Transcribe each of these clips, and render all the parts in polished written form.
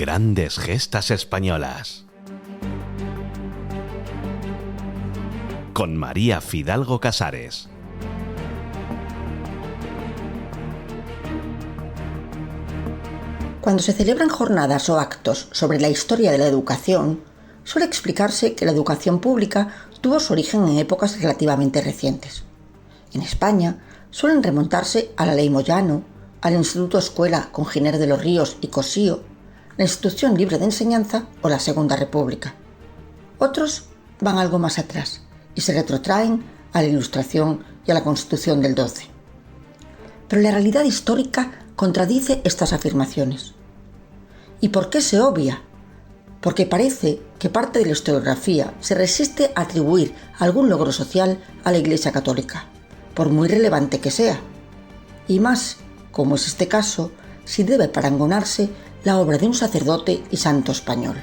Grandes gestas españolas. Con María Fidalgo Casares. Cuando se celebran jornadas o actos sobre la historia de la educación, suele explicarse que la educación pública tuvo su origen en épocas relativamente recientes. En España suelen remontarse a la Ley Moyano, al Instituto Escuela con Giner de los Ríos y Cossío, la Instrucción Libre de Enseñanza o la Segunda República. Otros van algo más atrás y se retrotraen a la Ilustración y a la Constitución del 12. Pero la realidad histórica contradice estas afirmaciones. ¿Y por qué se obvia? Porque parece que parte de la historiografía se resiste a atribuir algún logro social a la Iglesia Católica, por muy relevante que sea. Y más, como es este caso, si debe parangonarse la obra de un sacerdote y santo español.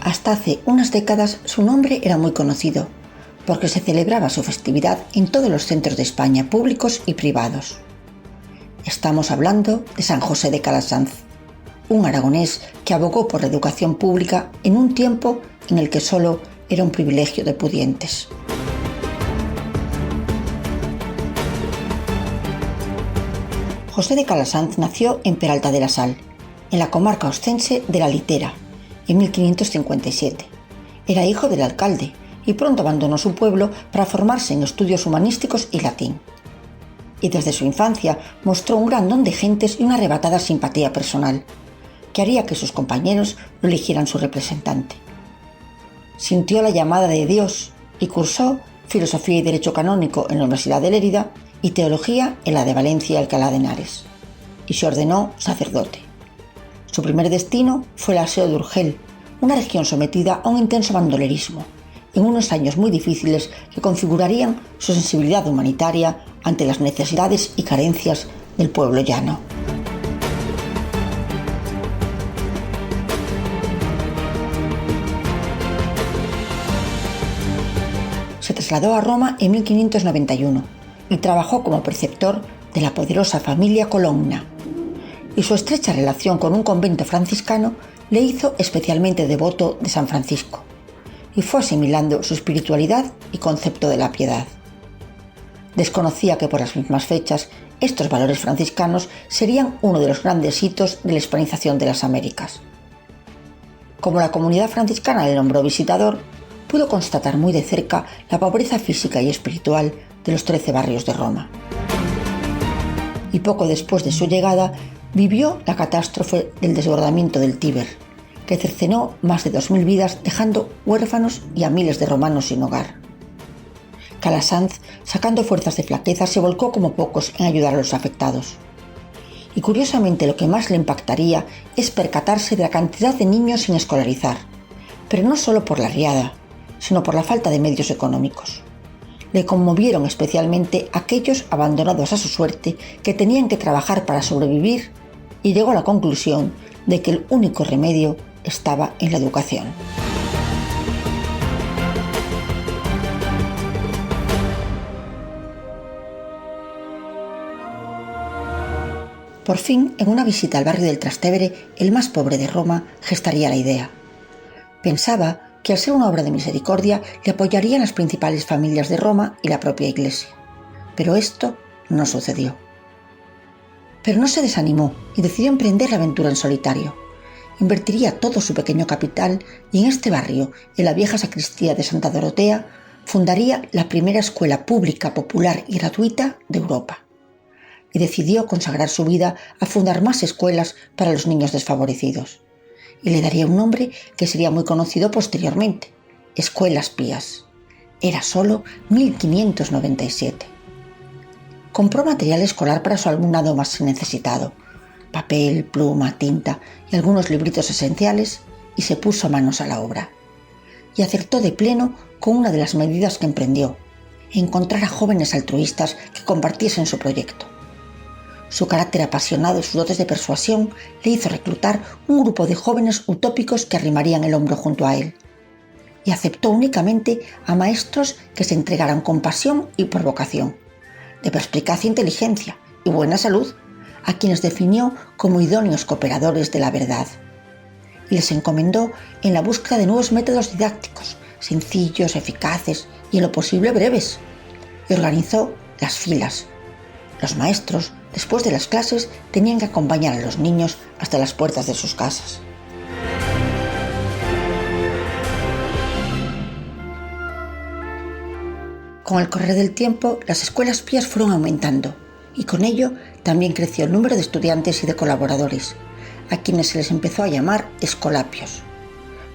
Hasta hace unas décadas su nombre era muy conocido, porque se celebraba su festividad en todos los centros de España, públicos y privados. Estamos hablando de San José de Calasanz, un aragonés que abogó por la educación pública en un tiempo en el que solo era un privilegio de pudientes. José de Calasanz nació en Peralta de la Sal, en la comarca ostense de la Litera, en 1557. Era hijo del alcalde y pronto abandonó su pueblo para formarse en estudios humanísticos y latín. Y desde su infancia mostró un gran don de gentes y una arrebatada simpatía personal, que haría que sus compañeros lo eligieran su representante. Sintió la llamada de Dios y cursó Filosofía y Derecho Canónico en la Universidad de Lérida y Teología en la de Valencia y Alcalá de Henares, y se ordenó sacerdote. Su primer destino fue el Aseo de Urgel, una región sometida a un intenso bandolerismo, en unos años muy difíciles que configurarían su sensibilidad humanitaria ante las necesidades y carencias del pueblo llano. Se trasladó a Roma en 1591 y trabajó como preceptor de la poderosa familia Colonna, y su estrecha relación con un convento franciscano le hizo especialmente devoto de San Francisco, y fue asimilando su espiritualidad y concepto de la piedad. Desconocía que por las mismas fechas estos valores franciscanos serían uno de los grandes hitos de la hispanización de las Américas. Como la comunidad franciscana le nombró visitador, pudo constatar muy de cerca la pobreza física y espiritual de los 13 barrios de Roma. Y poco después de su llegada, vivió la catástrofe del desbordamiento del Tíber, que cercenó más de 2.000 vidas, dejando huérfanos y a miles de romanos sin hogar. Calasanz, sacando fuerzas de flaqueza, se volcó como pocos en ayudar a los afectados. Y curiosamente lo que más le impactaría es percatarse de la cantidad de niños sin escolarizar, pero no solo por la riada, sino por la falta de medios económicos. Le conmovieron especialmente aquellos abandonados a su suerte que tenían que trabajar para sobrevivir, y llegó a la conclusión de que el único remedio estaba en la educación. Por fin, en una visita al barrio del Trastevere, el más pobre de Roma, gestaría la idea. Pensaba que al ser una obra de misericordia le apoyarían las principales familias de Roma y la propia Iglesia. Pero esto no sucedió. Pero no se desanimó y decidió emprender la aventura en solitario. Invertiría todo su pequeño capital y en este barrio, en la vieja sacristía de Santa Dorotea, fundaría la primera escuela pública, popular y gratuita de Europa. Y decidió consagrar su vida a fundar más escuelas para los niños desfavorecidos. Y le daría un nombre que sería muy conocido posteriormente: Escuelas Pías. Era solo 1597. Compró material escolar para su alumnado más necesitado: papel, pluma, tinta y algunos libritos esenciales, y se puso manos a la obra. Y acertó de pleno con una de las medidas que emprendió: encontrar a jóvenes altruistas que compartiesen su proyecto. Su carácter apasionado y sus dotes de persuasión le hizo reclutar un grupo de jóvenes utópicos que arrimarían el hombro junto a él. Y aceptó únicamente a maestros que se entregaran con pasión y por vocación, de perspicacia e inteligencia, y buena salud, a quienes definió como idóneos cooperadores de la verdad. Y les encomendó en la búsqueda de nuevos métodos didácticos, sencillos, eficaces y en lo posible breves. Y organizó las filas. Los maestros, después de las clases, tenían que acompañar a los niños hasta las puertas de sus casas. Con el correr del tiempo, las escuelas pías fueron aumentando y con ello también creció el número de estudiantes y de colaboradores, a quienes se les empezó a llamar escolapios.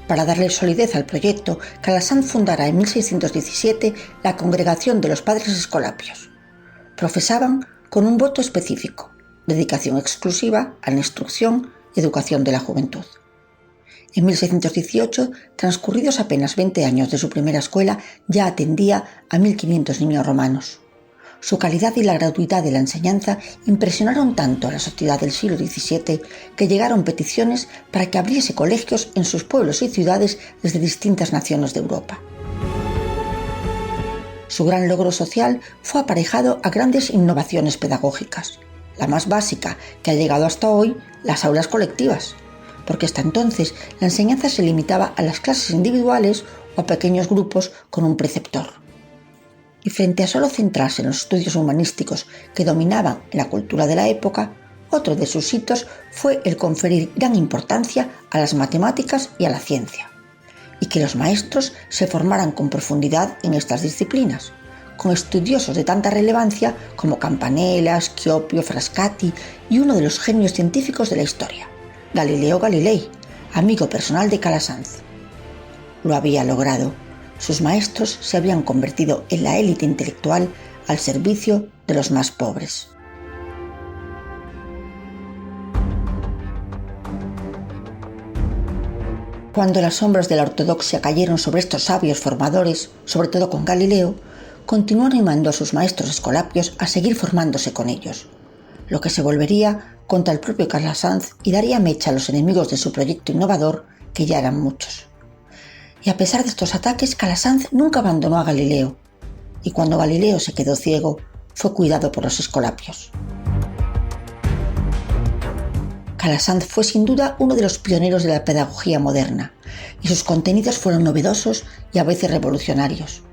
Para darle solidez al proyecto, Calasanz fundará en 1617 la Congregación de los Padres Escolapios. Profesaban con un voto específico, dedicación exclusiva a la instrucción y educación de la juventud. En 1618, transcurridos apenas 20 años de su primera escuela, ya atendía a 1.500 niños romanos. Su calidad y la gratuidad de la enseñanza impresionaron tanto a la sociedad del siglo XVII que llegaron peticiones para que abriese colegios en sus pueblos y ciudades desde distintas naciones de Europa. Su gran logro social fue aparejado a grandes innovaciones pedagógicas. La más básica, que ha llegado hasta hoy, las aulas colectivas, porque hasta entonces la enseñanza se limitaba a las clases individuales o a pequeños grupos con un preceptor. Y frente a solo centrarse en los estudios humanísticos que dominaban en la cultura de la época, otro de sus hitos fue el conferir gran importancia a las matemáticas y a la ciencia, y que los maestros se formaran con profundidad en estas disciplinas, con estudiosos de tanta relevancia como Campanella, Schiopio, Frascati y uno de los genios científicos de la historia, Galileo Galilei, amigo personal de Calasanz. Lo había logrado. Sus maestros se habían convertido en la élite intelectual al servicio de los más pobres. Cuando las sombras de la ortodoxia cayeron sobre estos sabios formadores, sobre todo con Galileo, continuó animando a sus maestros escolapios a seguir formándose con ellos, lo que se volvería contra el propio Calasanz y daría mecha a los enemigos de su proyecto innovador, que ya eran muchos. Y a pesar de estos ataques, Calasanz nunca abandonó a Galileo, y cuando Galileo se quedó ciego, fue cuidado por los escolapios. Calasanz fue sin duda uno de los pioneros de la pedagogía moderna, y sus contenidos fueron novedosos y a veces revolucionarios.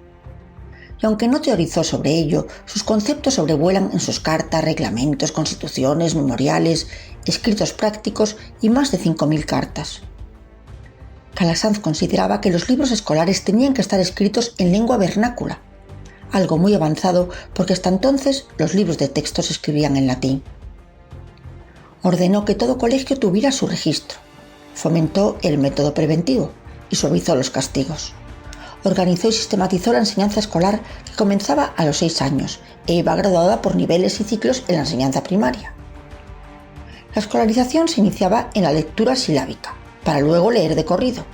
Y aunque no teorizó sobre ello, sus conceptos sobrevuelan en sus cartas, reglamentos, constituciones, memoriales, escritos prácticos y más de 5.000 cartas. Calasanz consideraba que los libros escolares tenían que estar escritos en lengua vernácula, algo muy avanzado porque hasta entonces los libros de texto se escribían en latín. Ordenó que todo colegio tuviera su registro, fomentó el método preventivo y suavizó los castigos. Organizó y sistematizó la enseñanza escolar que comenzaba a los 6 años e iba graduada por niveles y ciclos en la enseñanza primaria. La escolarización se iniciaba en la lectura silábica, para luego leer de corrido,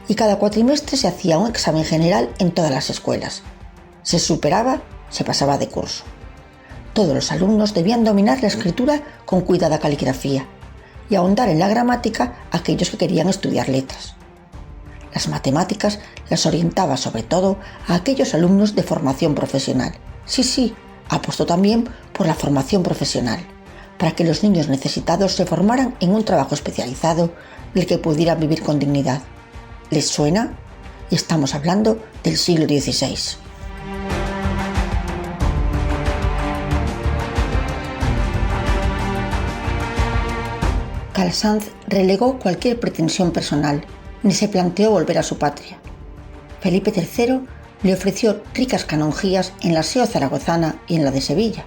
y cada cuatrimestre se hacía un examen general en todas las escuelas. Se superaba, se pasaba de curso. Todos los alumnos debían dominar la escritura con cuidada caligrafía y ahondar en la gramática aquellos que querían estudiar letras. Las matemáticas las orientaba sobre todo a aquellos alumnos de formación profesional. Sí, apostó también por la formación profesional, para que los niños necesitados se formaran en un trabajo especializado del que pudieran vivir con dignidad. ¿Les suena? Y estamos hablando del siglo XVI. Calasanz relegó cualquier pretensión personal, ni se planteó volver a su patria. Felipe III le ofreció ricas canonjías en la SEO zaragozana y en la de Sevilla,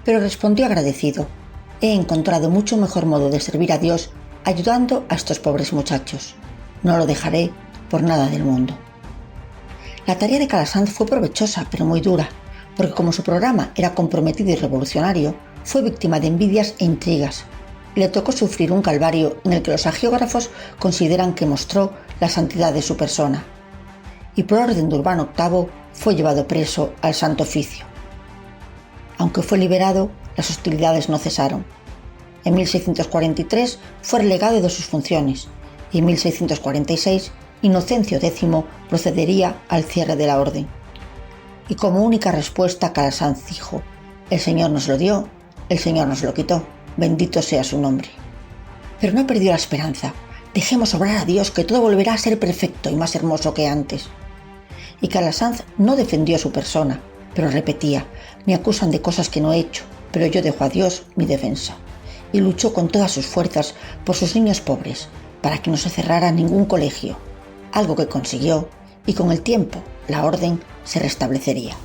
pero respondió agradecido: he encontrado mucho mejor modo de servir a Dios ayudando a estos pobres muchachos. No lo dejaré por nada del mundo. La tarea de Calasanz fue provechosa, pero muy dura, porque como su programa era comprometido y revolucionario, fue víctima de envidias e intrigas. Le tocó sufrir un calvario en el que los hagiógrafos consideran que mostró la santidad de su persona. Y por orden de Urbano VIII fue llevado preso al Santo Oficio. Aunque fue liberado, las hostilidades no cesaron. En 1643 fue relegado de sus funciones y en 1646 Inocencio X procedería al cierre de la orden. Y como única respuesta, Calasanz dijo: el Señor nos lo dio El Señor nos lo quitó, bendito sea su nombre. Pero no perdió la esperanza. Dejemos obrar a Dios, que todo volverá a ser perfecto y más hermoso que antes. Y Calasanz no defendió su persona, pero repetía: me acusan de cosas que no he hecho, pero yo dejo a Dios mi defensa. Y luchó con todas sus fuerzas por sus niños pobres, para que no se cerrara ningún colegio, algo que consiguió, y con el tiempo la orden se restablecería.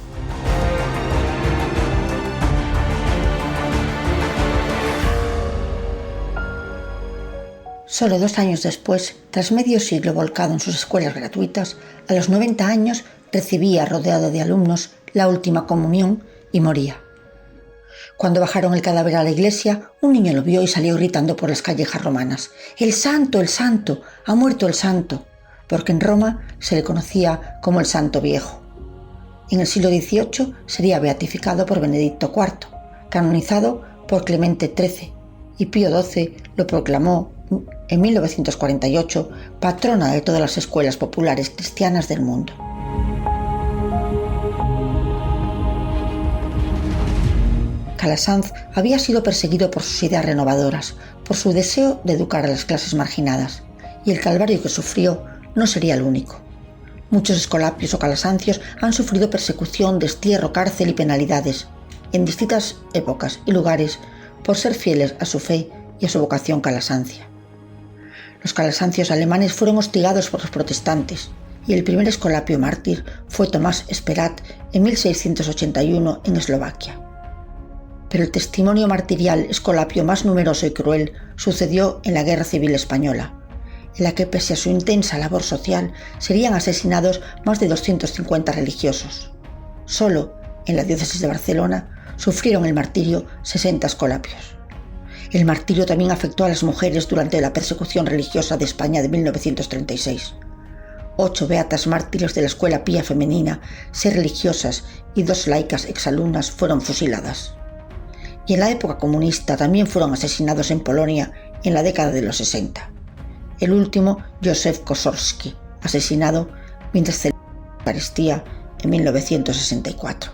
Solo 2 años después, tras medio siglo volcado en sus escuelas gratuitas, a los 90 años recibía, rodeado de alumnos, la última comunión y moría. Cuando bajaron el cadáver a la iglesia, un niño lo vio y salió gritando por las callejas romanas: ¡El santo, el santo! ¡Ha muerto el santo!, porque en Roma se le conocía como el Santo Viejo. En el siglo XVIII sería beatificado por Benedicto IV, canonizado por Clemente XIII, y Pío XII lo proclamó en 1948 patrona de todas las escuelas populares cristianas del mundo. Calasanz había sido perseguido por sus ideas renovadoras, por su deseo de educar a las clases marginadas, y el calvario que sufrió no sería el único. Muchos escolapios o calasancios han sufrido persecución, destierro, cárcel y penalidades, en distintas épocas y lugares, por ser fieles a su fe y a su vocación calasancia. Los calasancios alemanes fueron hostigados por los protestantes, y el primer escolapio mártir fue Tomás Sperat en 1681 en Eslovaquia. Pero el testimonio martirial escolapio más numeroso y cruel sucedió en la Guerra Civil Española, en la que, pese a su intensa labor social, serían asesinados más de 250 religiosos. Solo en la diócesis de Barcelona sufrieron el martirio 60 escolapios. El martirio también afectó a las mujeres durante la persecución religiosa de España de 1936. 8 beatas mártires de la Escuela Pía Femenina, 6 religiosas y 2 laicas exalumnas fueron fusiladas. Y en la época comunista también fueron asesinados en Polonia en la década de los 60. El último, Józef Kossowski, asesinado mientras celebraba la Eucaristía en 1964.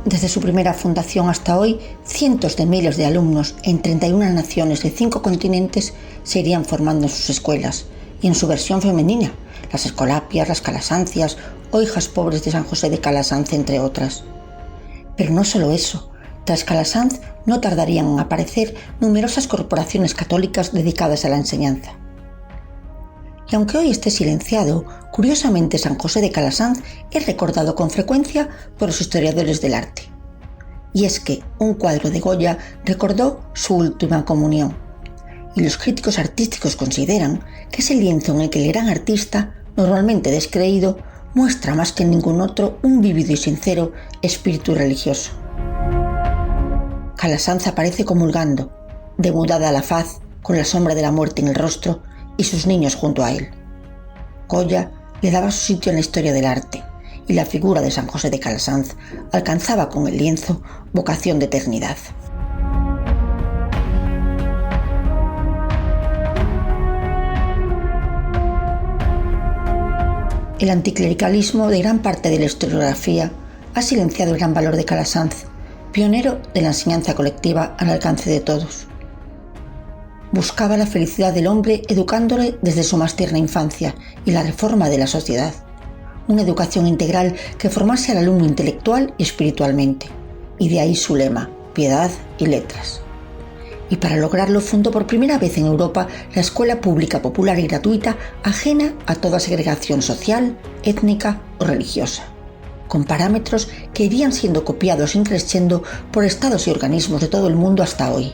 Desde su primera fundación hasta hoy, cientos de miles de alumnos en 31 naciones de 5 continentes se irían formando en sus escuelas, y en su versión femenina, las escolapias, las calasancias o hijas pobres de San José de Calasanz, entre otras. Pero no solo eso, tras Calasanz no tardarían en aparecer numerosas corporaciones católicas dedicadas a la enseñanza. Y aunque hoy esté silenciado, curiosamente San José de Calasanz es recordado con frecuencia por los historiadores del arte. Y es que un cuadro de Goya recordó su última comunión. Y los críticos artísticos consideran que ese lienzo en el que el gran artista, normalmente descreído, muestra más que en ningún otro un vívido y sincero espíritu religioso. Calasanz aparece comulgando, demudada la faz, con la sombra de la muerte en el rostro, y sus niños junto a él. Goya le daba su sitio en la historia del arte, y la figura de San José de Calasanz alcanzaba con el lienzo vocación de eternidad. El anticlericalismo de gran parte de la historiografía ha silenciado el gran valor de Calasanz, pionero de la enseñanza colectiva al alcance de todos. Buscaba la felicidad del hombre educándole desde su más tierna infancia y la reforma de la sociedad. Una educación integral que formase al alumno intelectual y espiritualmente. Y de ahí su lema, piedad y letras. Y para lograrlo fundó por primera vez en Europa la escuela pública popular y gratuita ajena a toda segregación social, étnica o religiosa, con parámetros que irían siendo copiados increciendo por estados y organismos de todo el mundo hasta hoy.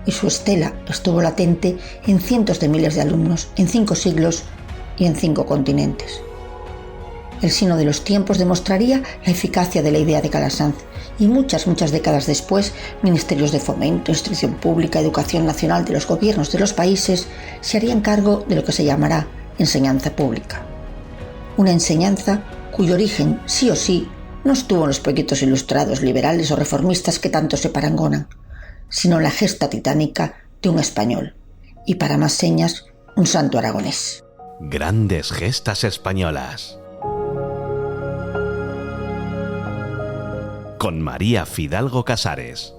Y su estela estuvo latente en cientos de miles de alumnos, en 5 siglos y en 5 continentes. El signo de los tiempos demostraría la eficacia de la idea de Calasanz, y muchas décadas después, ministerios de fomento, instrucción pública, educación nacional de los gobiernos de los países se harían cargo de lo que se llamará enseñanza pública. Una enseñanza cuyo origen, sí o sí, no estuvo en los proyectos ilustrados, liberales o reformistas que tanto se parangonan, sino en la gesta titánica de un español, y para más señas, un santo aragonés. Grandes gestas españolas. con María Fidalgo Casares.